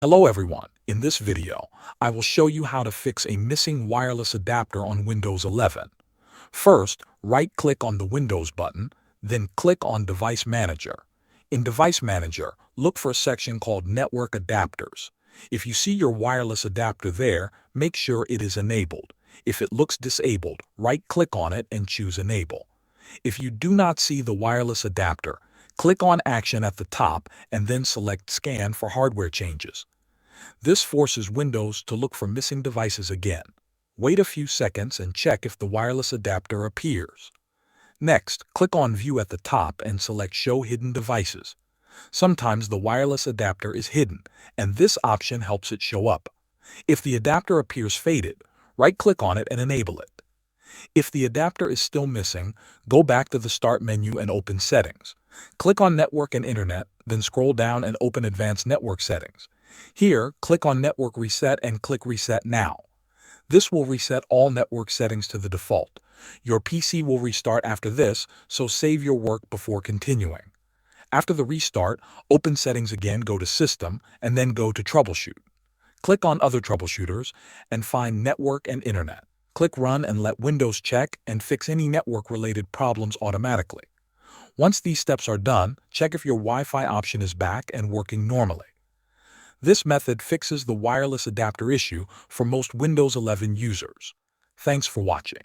Hello everyone, in this video, I will show you how to fix a missing wireless adapter on Windows 11. First, right-click on the Windows button, then click on Device Manager. In Device Manager, look for a section called Network Adapters. If you see your wireless adapter there, make sure it is enabled. If it looks disabled, right-click on it and choose Enable. If you do not see the wireless adapter, click on Action at the top and then select Scan for hardware changes. This forces Windows to look for missing devices again. Wait a few seconds and check if the wireless adapter appears. Next, click on View at the top and select Show Hidden Devices. Sometimes the wireless adapter is hidden, and this option helps it show up. If the adapter appears faded, right-click on it and enable it. If the adapter is still missing, go back to the Start menu and open Settings. Click on Network and Internet, then scroll down and open Advanced Network Settings. Here, click on Network Reset and click Reset Now. This will reset all network settings to the default. Your PC will restart after this, so save your work before continuing. After the restart, open Settings again, go to System, and then go to Troubleshoot. Click on Other Troubleshooters and find Network and Internet. Click Run and let Windows check and fix any network-related problems automatically. Once these steps are done, check if your Wi-Fi option is back and working normally. This method fixes the wireless adapter issue for most Windows 11 users. Thanks for watching.